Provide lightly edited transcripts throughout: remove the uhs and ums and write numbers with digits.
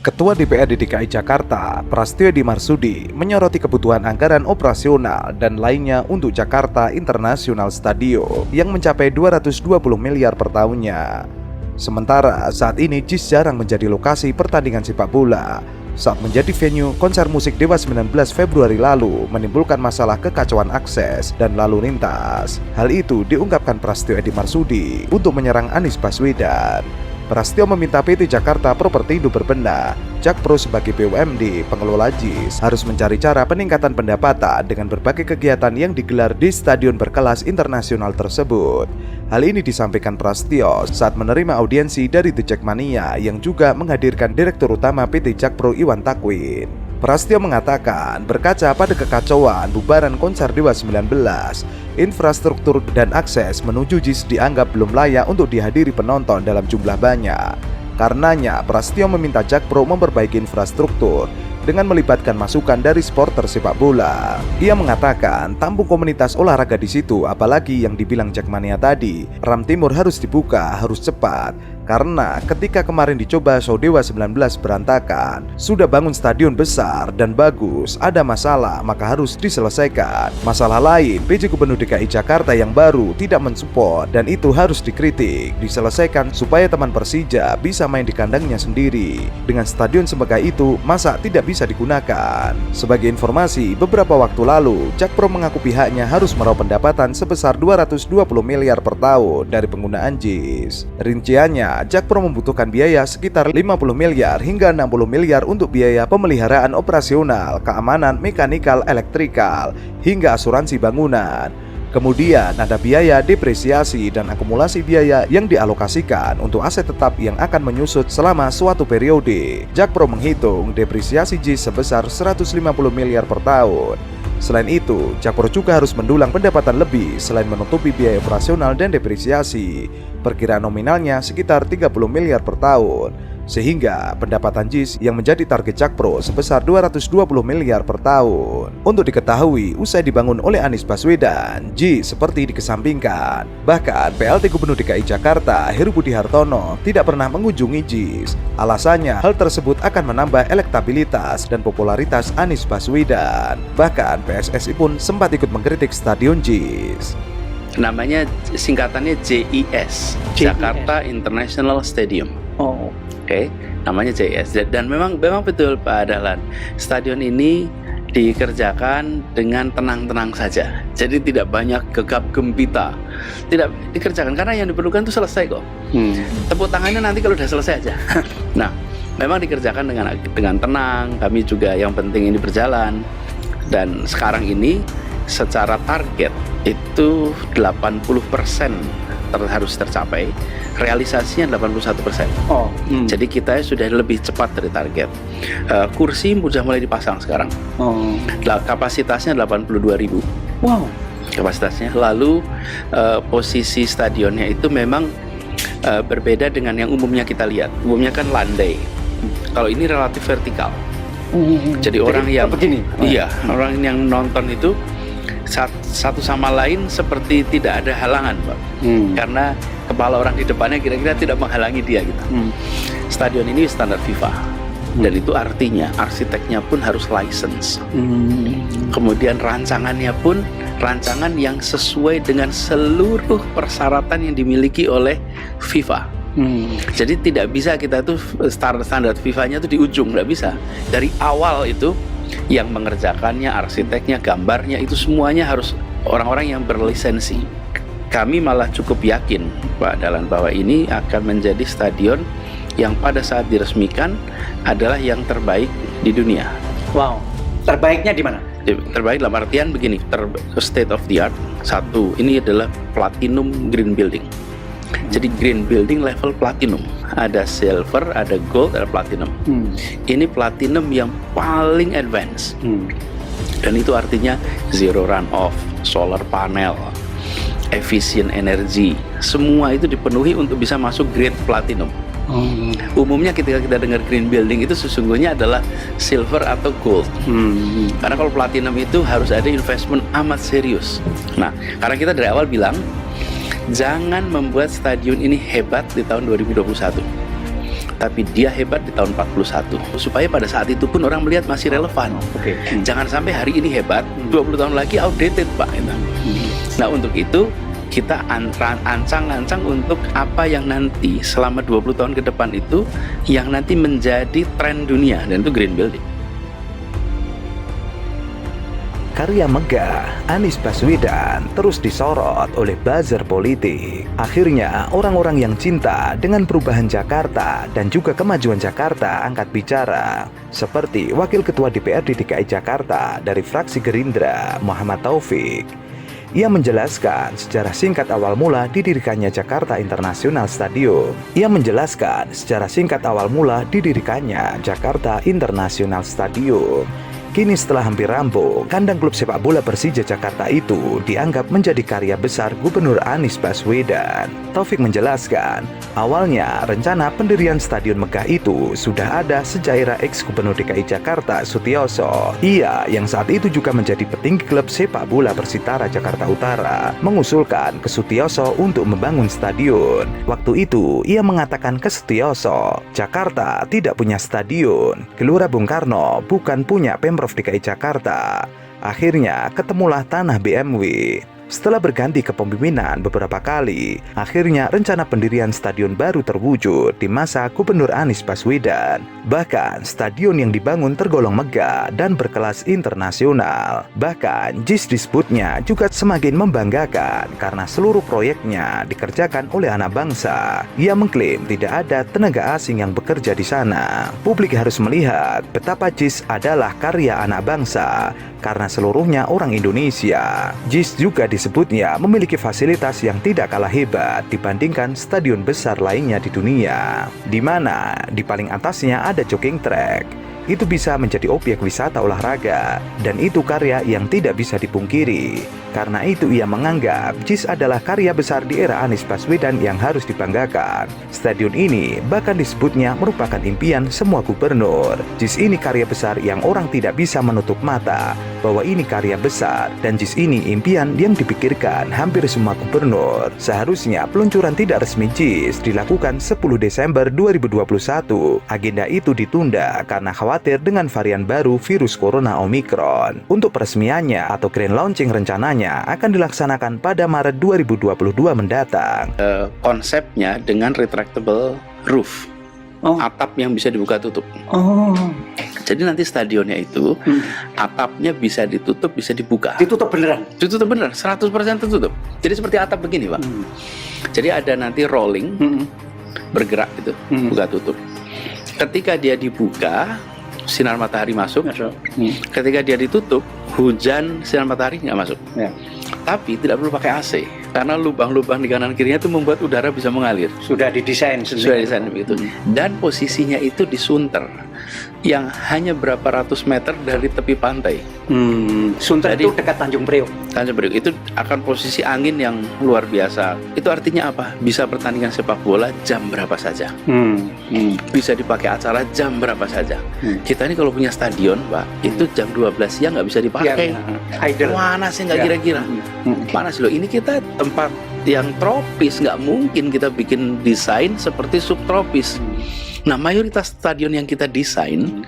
Ketua DPRD DKI Jakarta, Prasetyo Edy Marsudi, menyoroti kebutuhan anggaran operasional dan lainnya untuk Jakarta International Stadium yang mencapai 220 miliar per tahunnya. Sementara saat ini JIS jarang menjadi lokasi pertandingan sepak bola. Saat menjadi venue konser musik Dewa 19 Februari lalu menimbulkan masalah kekacauan akses dan lalu lintas. Hal itu diungkapkan Prasetyo Edy Marsudi untuk menyerang Anies Baswedan. Prasetyo meminta PT Jakarta Propertindo berbenah, Jakpro sebagai BUMD pengelola JIS harus mencari cara peningkatan pendapatan dengan berbagai kegiatan yang digelar di stadion berkelas internasional tersebut. Hal ini disampaikan Prasetyo saat menerima audiensi dari The Jackmania yang juga menghadirkan Direktur Utama PT Jakpro Iwan Takwin. Prasetyo mengatakan berkaca pada kekacauan bubaran konser Dewa 19, infrastruktur dan akses menuju JIS dianggap belum layak untuk dihadiri penonton dalam jumlah banyak. Karenanya, Prasetyo meminta Jakpro memperbaiki infrastruktur dengan melibatkan masukan dari supporter sepak bola. Ia mengatakan tampung komunitas olahraga di situ, apalagi yang dibilang Jackmania tadi, Ram Timur harus dibuka, harus cepat. Karena ketika kemarin dicoba show Dewa 19 berantakan, sudah bangun stadion besar dan bagus, ada masalah maka harus diselesaikan. Masalah lain, PJ Gubernur DKI Jakarta yang baru tidak mensupport dan itu harus dikritik, diselesaikan supaya teman Persija bisa main di kandangnya sendiri. Dengan stadion sebagai itu, masa tidak bisa digunakan? Sebagai informasi, beberapa waktu lalu, Jakpro mengaku pihaknya harus meraup pendapatan sebesar 220 miliar per tahun dari penggunaan JIS. Rinciannya, Jakpro membutuhkan biaya sekitar 50 miliar hingga 60 miliar untuk biaya pemeliharaan operasional, keamanan, mekanikal, elektrikal, hingga asuransi bangunan. Kemudian ada biaya depresiasi dan akumulasi biaya yang dialokasikan untuk aset tetap yang akan menyusut selama suatu periode. Jakpro menghitung depresiasi JIS sebesar 150 miliar per tahun. Selain itu, Jakpro juga harus mendulang pendapatan lebih selain menutupi biaya operasional dan depresiasi. Perkiraan nominalnya sekitar 30 miliar per tahun. Sehingga pendapatan JIS yang menjadi target Jakpro sebesar 220 miliar per tahun. Untuk diketahui, usai dibangun oleh Anies Baswedan, JIS seperti dikesampingkan. Bahkan PLT Gubernur DKI Jakarta Heru Budi Hartono tidak pernah mengunjungi JIS. Alasannya, hal tersebut akan menambah elektabilitas dan popularitas Anies Baswedan. Bahkan PSSI pun sempat ikut mengkritik stadion JIS. Namanya singkatannya JIS, Jakarta International Stadium. Oke, namanya JIS. Dan memang betul Pak Dahlan, stadion ini dikerjakan dengan tenang-tenang saja. Jadi tidak banyak gegap gempita. Tidak dikerjakan karena yang diperlukan itu selesai kok. Tepuk tangannya nanti kalau udah selesai aja. Nah, memang dikerjakan dengan tenang. Kami juga yang penting ini berjalan. Dan sekarang ini secara target itu 80% harus tercapai, realisasinya 81%. Jadi kita sudah lebih cepat dari target. Kursi sudah mulai dipasang sekarang. Kapasitasnya 82.000. Wow. Kapasitasnya. Lalu posisi stadionnya itu memang berbeda dengan yang umumnya kita lihat. Umumnya kan landai. Kalau ini relatif vertikal. Jadi orang yang begini. Orang yang nonton itu satu sama lain seperti tidak ada halangan, Pak. Karena kepala orang di depannya kira-kira tidak menghalangi dia gitu. Stadion ini standar FIFA. Dan itu artinya arsiteknya pun harus license. Kemudian rancangannya pun rancangan yang sesuai dengan seluruh persyaratan yang dimiliki oleh FIFA. Jadi tidak bisa kita tuh standar FIFA-nya tuh di ujung, nggak bisa. Dari awal itu yang mengerjakannya, arsiteknya, gambarnya itu semuanya harus orang-orang yang berlisensi. Kami malah cukup yakin, Pak Dahlan, bahwa ini akan menjadi stadion yang pada saat diresmikan adalah yang terbaik di dunia. Wow. Terbaiknya di mana? Terbaik dalam artian begini, state of the art. Satu, ini adalah platinum green building. Jadi green building level platinum. Ada silver, ada gold, ada platinum. Ini platinum yang paling advance. Dan itu artinya zero runoff, solar panel, efisien energi. Semua itu dipenuhi untuk bisa masuk grade platinum. Umumnya ketika kita dengar green building itu sesungguhnya adalah silver atau gold. Karena kalau platinum itu harus ada investment amat serius. Nah, karena kita dari awal bilang jangan membuat stadion ini hebat di tahun 2021. tapi dia hebat di tahun 41. Supaya pada saat itu pun orang melihat masih relevan. Jangan sampai hari ini hebat, 20 tahun lagi outdated, Pak. Nah, untuk itu kita ancang-ancang untuk apa yang nanti selama 20 tahun ke depan itu yang nanti menjadi tren dunia, dan itu green building. Karya megah Anies Baswedan terus disorot oleh buzzer politik. Akhirnya orang-orang yang cinta dengan perubahan Jakarta dan juga kemajuan Jakarta angkat bicara. Seperti Wakil Ketua DPRD DKI Jakarta dari fraksi Gerindra, Muhammad Taufik. Ia menjelaskan secara singkat awal mula didirikannya Jakarta International Stadium. Kini setelah hampir rampung, kandang klub sepak bola Persija Jakarta itu dianggap menjadi karya besar Gubernur Anies Baswedan. Taufik menjelaskan, awalnya rencana pendirian stadion megah itu sudah ada sejak era ex-Gubernur DKI Jakarta Sutioso. Ia yang saat itu juga menjadi petinggi klub sepak bola Persitara Jakarta Utara mengusulkan ke Sutioso untuk membangun stadion. Waktu itu ia mengatakan ke Sutioso, Jakarta tidak punya stadion, Gelora Bung Karno bukan punya Pemprov DKI Jakarta. Akhirnya ketemulah tanah BMW. Setelah berganti kepemimpinan beberapa kali, akhirnya rencana pendirian stadion baru terwujud di masa Gubernur Anies Baswedan. Bahkan stadion yang dibangun tergolong megah dan berkelas internasional. Bahkan JIS disebutnya juga semakin membanggakan karena seluruh proyeknya dikerjakan oleh anak bangsa. Ia mengklaim tidak ada tenaga asing yang bekerja di sana. Publik harus melihat betapa JIS adalah karya anak bangsa karena seluruhnya orang Indonesia. JIS juga disebutnya memiliki fasilitas yang tidak kalah hebat dibandingkan stadion besar lainnya di dunia, di mana di paling atasnya ada jogging track. Itu bisa menjadi objek wisata olahraga, dan itu karya yang tidak bisa dipungkiri. Karena itu ia menganggap JIS adalah karya besar di era Anies Baswedan yang harus dibanggakan. Stadion ini bahkan disebutnya merupakan impian semua gubernur. JIS ini karya besar yang orang tidak bisa menutup mata bahwa ini karya besar, dan JIS ini impian yang dipikirkan hampir semua gubernur. Seharusnya peluncuran tidak resmi JIS dilakukan 10 Desember 2021. Agenda itu ditunda karena khawatir dengan varian baru virus corona Omicron. Untuk peresmiannya atau grand launching rencananya akan dilaksanakan pada Maret 2022 mendatang. Konsepnya dengan retractable roof, atap yang bisa dibuka tutup. Jadi nanti stadionnya itu atapnya bisa ditutup, bisa dibuka. Ditutup beneran? Ditutup beneran, 100% tertutup. Jadi seperti atap begini, Pak. Jadi ada nanti rolling, bergerak gitu, buka tutup. Ketika dia dibuka, sinar matahari masuk. Ketika dia ditutup, hujan, sinar matahari nggak masuk. Tapi tidak perlu pakai AC karena lubang-lubang di kanan kirinya itu membuat udara bisa mengalir. Sudah didesain begitu. Dan posisinya itu di Sunter yang hanya berapa ratus meter dari tepi pantai. Sunter itu dekat Tanjung Priok. Tanjung Priok itu akan posisi angin yang luar biasa. Itu artinya apa? Bisa pertandingan sepak bola jam berapa saja. Bisa dipakai acara jam berapa saja. Kita ini kalau punya stadion, Pak, itu jam 12 siang nggak bisa dipakai. Mana sih nggak kira-kira? Panas loh. Ini kita tempat yang tropis, nggak mungkin kita bikin desain seperti subtropis. Nah, mayoritas stadion yang kita desain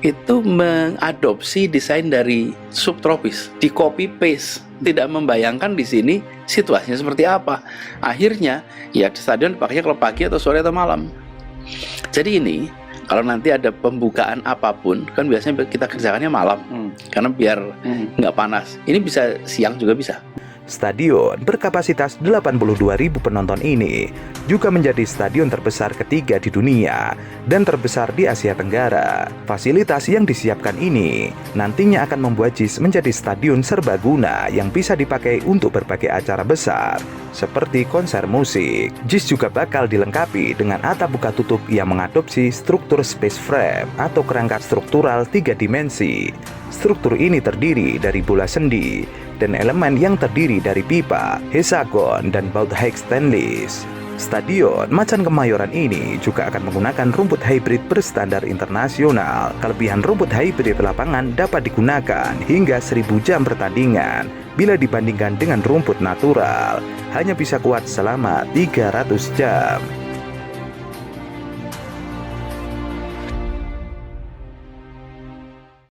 itu mengadopsi desain dari subtropis, di copy paste, tidak membayangkan di sini situasinya seperti apa. Akhirnya, ya stadion pakainya kalau pagi atau sore atau malam. Jadi ini, kalau nanti ada pembukaan apapun, kan biasanya kita kerjakannya malam, karena biar nggak panas. Ini bisa siang juga bisa. Stadion berkapasitas 82.000 penonton ini juga menjadi stadion terbesar ketiga di dunia dan terbesar di Asia Tenggara. Fasilitas yang disiapkan ini nantinya akan membuat JIS menjadi stadion serbaguna yang bisa dipakai untuk berbagai acara besar seperti konser musik. JIS juga bakal dilengkapi dengan atap buka tutup yang mengadopsi struktur space frame atau kerangka struktural 3 dimensi. Struktur ini terdiri dari bola sendi dan elemen yang terdiri dari pipa, hexagon, dan baut hex stainless. Stadion Macan Kemayoran ini juga akan menggunakan rumput hybrid berstandar internasional. Kelebihan rumput hybrid lapangan dapat digunakan hingga 1000 jam pertandingan bila dibandingkan dengan rumput natural hanya bisa kuat selama 300 jam.